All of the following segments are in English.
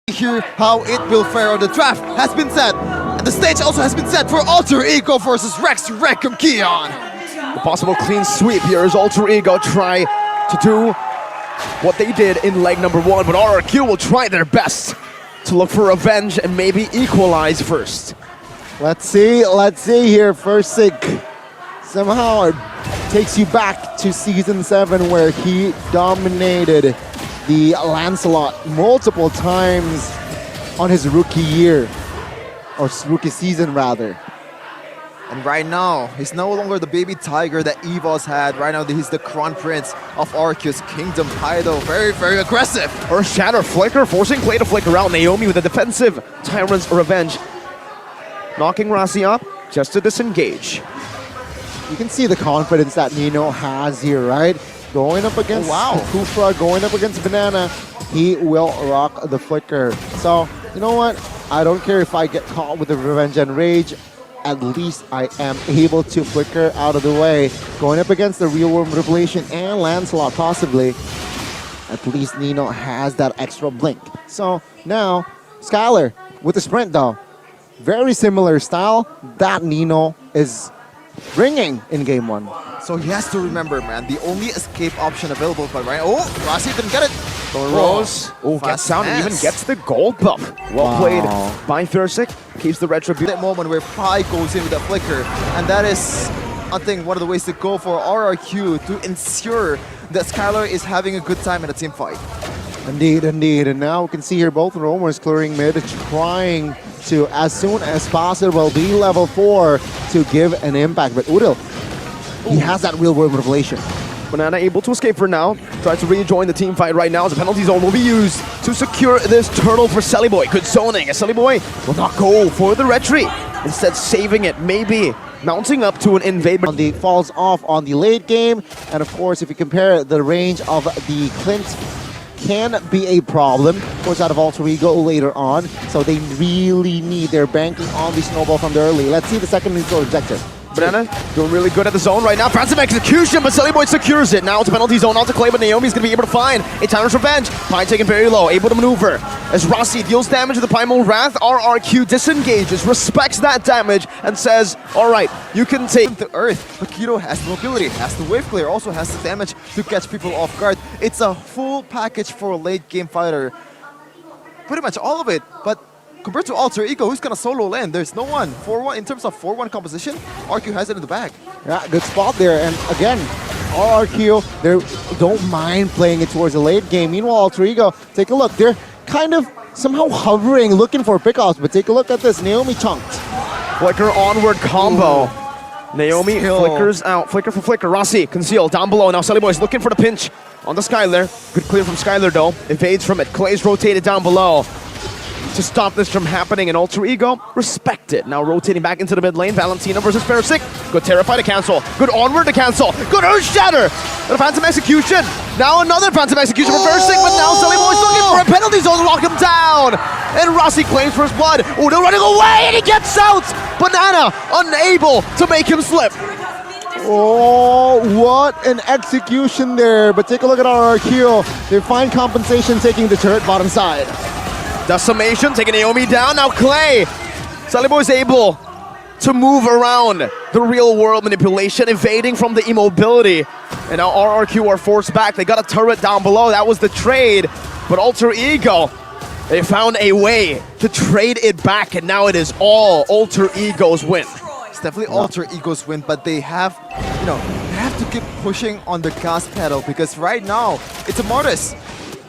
Here, how it will fare on the draft has been set. And the stage also has been set for Alter Ego versus ferxiic Keon. The possible clean sweep here is Alter Ego try to do what they did in leg number 1, but RRQ will try their best to look for revenge and maybe equalize first. Let's see here. ferxiic somehow takes you back to Season 7 where he dominated the Lancelot multiple times on his rookie year, or rookie season rather. And right now, he's no longer the baby tiger that Evos had. Right now, he's the crown prince of RRQ's kingdom title. Very, very aggressive. Or Shatter Flicker, forcing play to flicker out. Naomi with a defensive Tyrant's Revenge. Knocking Rossi up just to disengage. You can see the confidence that Nino has here, right? Going up against Kufra, going up against Banana, he will rock the flicker. So, you know what? I don't care if I get caught with the Revenge and Rage. At least I am able to flicker out of the way. Going up against the Real World Revelation and Lancelot possibly. At least Nino has that extra blink. So now, Skylar with the sprint though. Very similar style that Nino is bringing in Game 1. So he has to remember, man, the only escape option available by Ryan. Oh, Rossi didn't get it. Rose gets down and even gets the gold buff. Well played by ferxiic. Keeps the retribution. That moment where Pi goes in with that flicker, and that is, I think, one of the ways to go for RRQ to ensure that Skylar is having a good time in a team fight. Indeed, indeed. And now we can see here both roamers clearing mid, trying to, as soon as possible, be level 4 to give an impact. But Udil, he has that Real World Revelation. Banana able to escape for now. Tries to rejoin the team fight right now as a penalty zone will be used to secure this turtle for Sellyboy. Good zoning as Sellyboy will not go for the retreat. Instead saving it, maybe mounting up to an invade. The falls off on the late game. And of course, if you compare the range of the Clint, can be a problem. Of course, out of Alter Ego later on. So they really need their banking on the snowball from the early. Let's see the second neutral objective. Banana doing really good at the zone right now. Francis execution, but Sellyboy secures it. Now to penalty zone, out to Clay, but Naomi's going to be able to find a Tyrant's Revenge. Pi taken very low, able to maneuver. As Rossi deals damage to the Primal Wrath, RRQ disengages, respects that damage, and says, all right, you can take the Earth. But Keto has the mobility, has the wave clear, also has the damage to catch people off guard. It's a full package for a late game fighter. Pretty much all of it, but compared to Alter Ego, who's gonna solo lane? There's no one. 4-1 in terms of 4-1 composition, RQ has it in the bag. Yeah, good spot there. And again, RRQ, they don't mind playing it towards the late game. Meanwhile, Alter Ego, take a look. They're kind of somehow hovering, looking for pickoffs. But take a look at this. Naomi chunked. Flicker onward combo. Ooh. Naomi flickers out. Flicker for flicker. Rossi concealed down below. Now Sellyboy's looking for the pinch on the Skylar. Good clear from Skylar though. Evades from it. Clay's rotated down below to stop this from happening, and Alter Ego respect it. Now rotating back into the mid lane, Valentina versus ferxiic. Good Terrify to cancel. Good Onward to cancel. Good Earth Shatter. And a Phantom Execution. Now another Phantom Execution for ferxiic, but now Sellyboy's looking for a penalty zone to lock him down. And Rossi claims first blood. Oh, they're running away, and he gets out. Banana unable to make him slip. Oh, what an execution there. But take a look at RRQ. They find compensation taking the turret bottom side. Decimation, taking Naomi down. Now Clay. Sellyboy's able to move around the real world manipulation, evading from the immobility. And now RRQ are forced back. They got a turret down below. That was the trade. But Alter Ego, they found a way to trade it back. And now it is all Alter Ego's win. It's definitely Alter Ego's win, but they have, you know, they have to keep pushing on the gas pedal because right now it's a Mortis.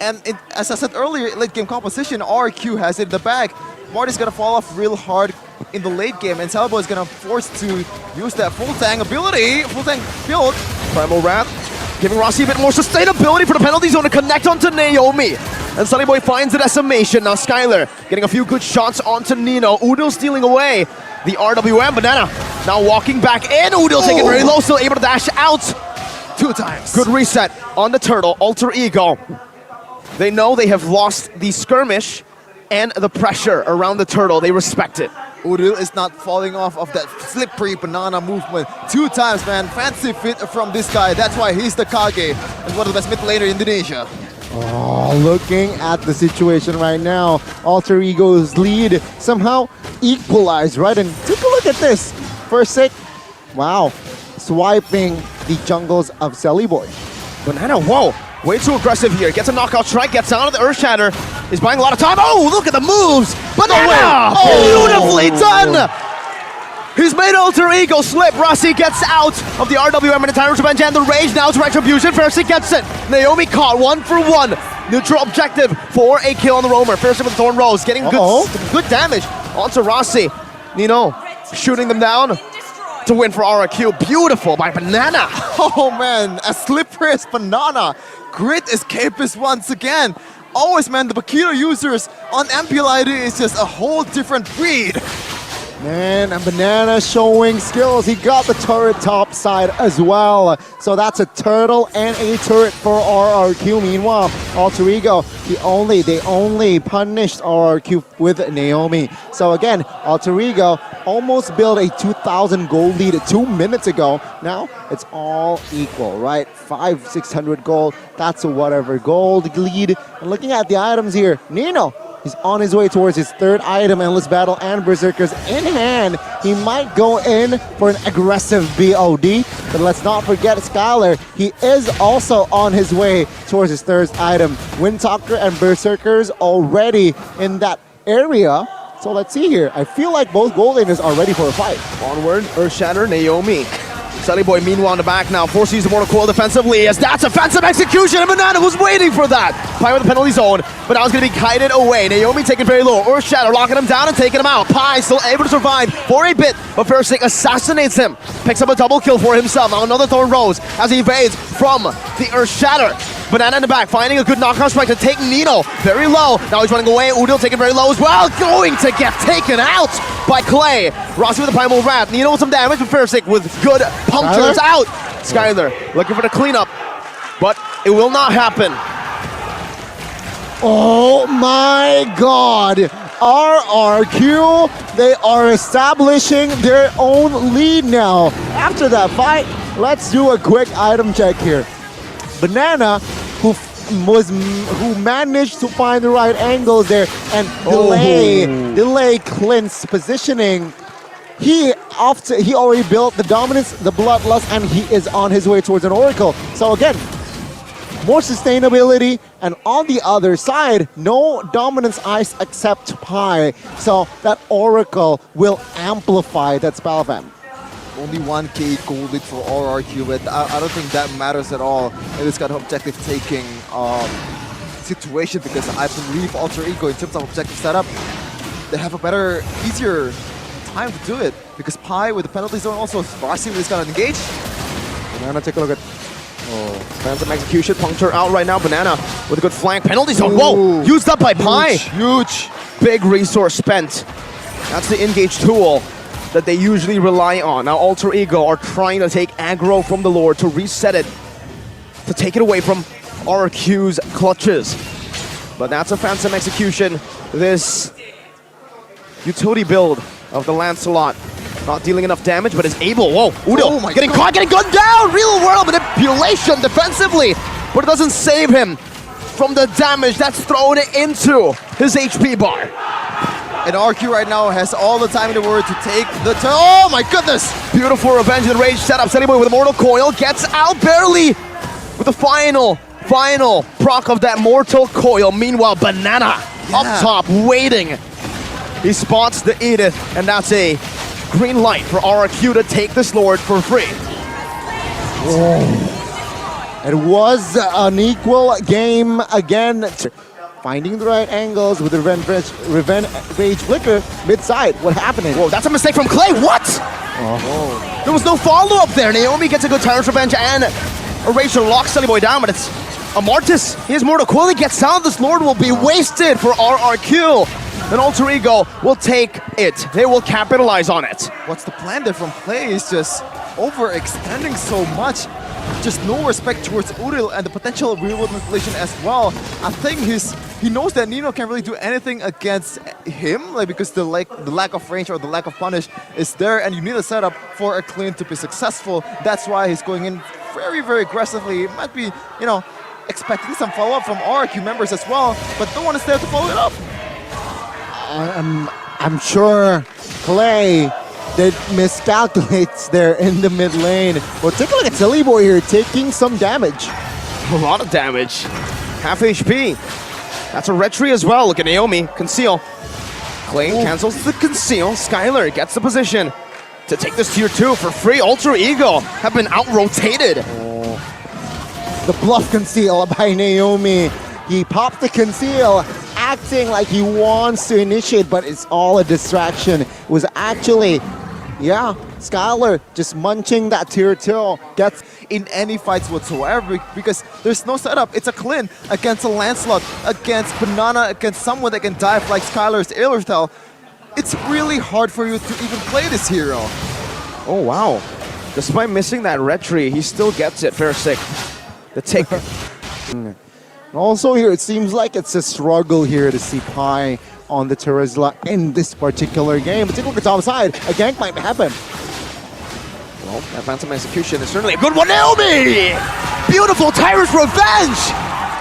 And as I said earlier, late game composition, RQ has it in the bag. Mortis is gonna fall off real hard in the late game, and Sellyboy is gonna force to use that full tank ability, full tank build. Primal Wrath, giving Rossi a bit more sustainability for the penalty zone to connect onto Naomi. And Sellyboy finds the decimation. Now Skylar getting a few good shots onto Nino. Udil stealing away the RWM. Banana now walking back in. Udil taking very low, still able to dash out 2 times. Good reset on the turtle. Alter Ego. They know they have lost the skirmish and the pressure around the turtle. They respect it. Udil is not falling off of that slippery banana movement 2 times, man. Fancy fit from this guy. That's why he's the Kage and one of the best mid laner in Indonesia. Oh, looking at the situation right now, Alter Ego's lead somehow equalized, right? And take a look at this. ferxiic, wow, swiping the jungles of Selly Boy. Banana, whoa, way too aggressive here. Gets a knockout strike, gets out of the Earth Shatter. He's buying a lot of time. Oh, look at the moves! Banana! Beautifully done! He's made Alter Ego slip. Rossi gets out of the RWM and the Tyrant's Revenge and the Rage. Now to Retribution. ferxiic gets it. Naomi caught 1 for 1. Neutral objective for a kill on the Roamer. ferxiic with the Thorn Rose, getting good damage onto Rossi. Nino shooting them down to win for RRQ. Beautiful by Banana. Oh man, as slippery as Banana. Great escapist once again. Always, man, the Bakito users on MPL ID is just a whole different breed. Man, and Banana showing skills. He got the turret top side as well. So that's a turtle and a turret for RRQ. Meanwhile, Alter Ego, they only punished RRQ with Naomi. So again, Alter Ego almost built a 2,000 gold lead 2 minutes ago. Now it's all equal, right? 500-600 gold. That's a whatever gold lead. And looking at the items here, Nino, he's on his way towards his 3rd item, Endless Battle and Berserkers in hand. He might go in for an aggressive BOD, but let's not forget Skylar. He is also on his way towards his 3rd item. Windtalker and Berserkers already in that area. So let's see here. I feel like both gold laners are ready for a fight. Onward, Earth Shatter, Naomi. Selly Boy meanwhile in the back now, forces the Mortal Coil defensively as that's offensive execution, and Banana was waiting for that. Pi with the penalty zone, but now it's going to be kited away. Naomi taken very low, Earth Shatter locking him down and taking him out. Pi still able to survive for a bit, but ferxiic assassinates him. Picks up a double kill for himself. Now another Thorn Rose as he evades from the Earth Shatter. Banana in the back, finding a good knockout strike to take Nino very low. Now he's running away. Udil taken very low as well. Going to get taken out by Clay. Rossi with the Primal Wrath. Nino with some damage, but ferxiic with good punctures out. Skylar looking for the cleanup, but it will not happen. Oh my god! RRQ, they are establishing their own lead now. After that fight, let's do a quick item check here. Banana, who managed to find the right angles there and delay Clint's positioning. He already built the dominance, the bloodlust, and he is on his way towards an Oracle. So again, more sustainability, and on the other side, no dominance ice except Pi. So that Oracle will amplify that spell event. Only 1k gold lead for RRQ, but I don't think that matters at all in this kind of objective taking situation, because I believe Alter Ego, in terms of objective setup, they have a better, easier time to do it, because Pi with the penalty zone, also Rossi with this kind of engage. Banana, take a look at. Phantom execution, puncture out right now. Banana with a good flank. Penalty zone. Whoa! Used up by Pi. Huge. Big resource spent. That's the engage tool that they usually rely on. Now Alter Ego are trying to take aggro from the Lord to reset it, to take it away from RRQ's clutches. But that's a Phantom execution. This utility build of the Lancelot not dealing enough damage, but is able. Whoa, Udo getting caught, getting gunned down. Real world manipulation defensively, but it doesn't save him from the damage that's thrown into his HP bar. And RQ right now has all the time in the world to take the turn. Oh my goodness! Beautiful Revenge and Rage setup. Selly Boy with a Mortal Coil gets out barely with the final proc of that Mortal Coil. Meanwhile, Banana up top waiting. He spots the Edith, and that's a green light for RRQ to take this Lord for free. Oh. It was an equal game again. Finding the right angles with the Revenge Flicker mid-side. What happened? Whoa, that's a mistake from Clay. What? Oh. There was no follow-up there. Naomi gets a good Tyrant's Revenge and Erasure locks Selly Boy down, but it's Amartys. He has Mortal Coil. He gets out. This Lord will be wasted for RRQ. Then Alter Ego will take it. They will capitalize on it. What's the plan there from Clay? Is just overextending so much. Just no respect towards Udil and the potential real-world manipulation as well. I think he knows that Nino can't really do anything against him, like, because the lack of range or the lack of punish is there, and you need a setup for a clean to be successful. That's why he's going in very, very aggressively. It might be, you know, expecting some follow-up from RRQ members as well, but no one is there to follow it up. I'm sure Clay did miscalculates there in the mid lane. Well, take a look at Silly Boy here, taking some damage. A lot of damage. Half HP. That's a retry as well. Look at Naomi. Conceal. Clay cancels the conceal. Skylar gets the position to take this tier 2 for free. Ultra Ego have been out-rotated. The bluff conceal by Naomi. He popped the conceal, acting like he wants to initiate, but it's all a distraction. It was actually, yeah, Skylar just munching that tier 2. Gets in any fights whatsoever because there's no setup. It's a clean against a Lancelot, against Banana, against someone that can dive like Skylar's Airtel. It's really hard for you to even play this hero. Oh, wow. Despite missing that retry, he still gets it. ferxiic. The take. Also here, it seems like it's a struggle here to see Pi on the Terizla in this particular game. But take a look at top side, a gank might happen. Well, that phantom execution is certainly a good one. Naomi! Beautiful Tyrus revenge!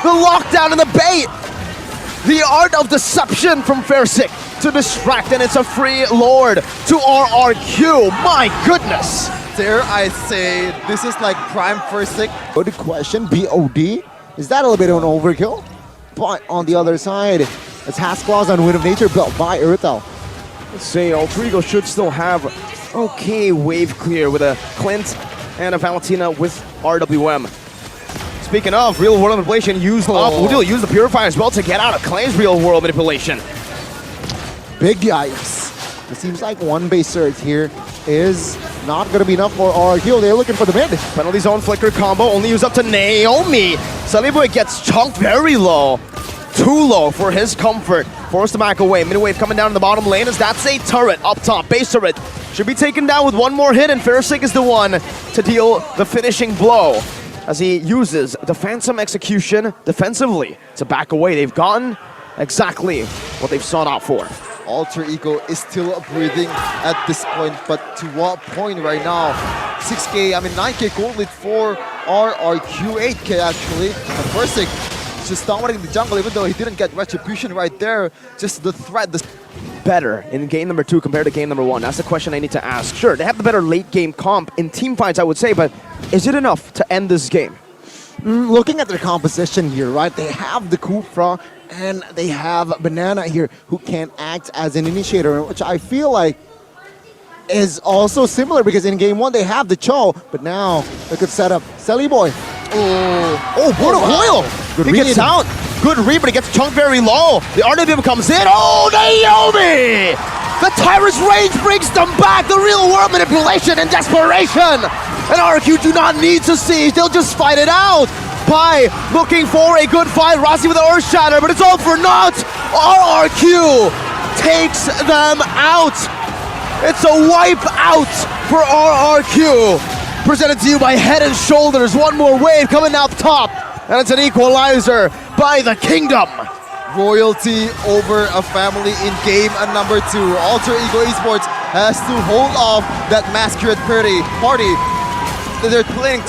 The lockdown and the bait! The art of deception from ferxiic to distract, and it's a free lord to RRQ. My goodness! Dare I say, this is like prime ferxiic. Good question, BOD? Is that a little bit of an overkill? But on the other side, it's Hasclaws on Wind of Nature built by Urthel. Let's say Ultra Ego should still have okay wave clear with a Clint and a Valentina with RWM. Speaking of real world manipulation, used up. Udil used the Purifier as well to get out of Clay's real world manipulation. Big yikes. It seems like one base surge here is not going to be enough for RRQ. They're looking for the mid. Penalty zone flicker combo only used up to Naomi. Sunnyboy gets chunked very low. Too low for his comfort. Forced to back away. Midwave coming down in the bottom lane as that's a turret up top. Base turret should be taken down with one more hit, and ferxiic is the one to deal the finishing blow as he uses the phantom execution defensively to back away. They've gotten exactly what they've sought out for. Alter Ego is still breathing at this point, but to what point right now? 6K, 9K gold lead for RRQ, 8K actually. And ferxiic is just dominating the jungle, even though he didn't get retribution right there. Just the threat. Better in game number 2 compared to game number 1? That's the question I need to ask. Sure, they have the better late game comp in team fights, I would say, but is it enough to end this game? Looking at their composition here, right? They have the Kufra and they have Banana here who can act as an initiator, which I feel like is also similar because in game 1 they have the Cho, but now they could set up Selly Boy. Oh, Brutal Coil! Good He gets read. out. Good read, but he gets chunked very low. The RWM comes in. Oh, Naomi! The Tyrus Rage brings them back. The real world manipulation and desperation. And RRQ do not need to siege. They'll just fight it out. Pi looking for a good fight. Rossi with the Earth Shatter, but it's all for naught. RRQ takes them out. It's a wipe out for RRQ. Presented to you by Head and Shoulders. One more wave coming up top. And it's an equalizer by the Kingdom. Royalty over a family in game number 2. Alter Ego Esports has to hold off that masquerade party. They're playing to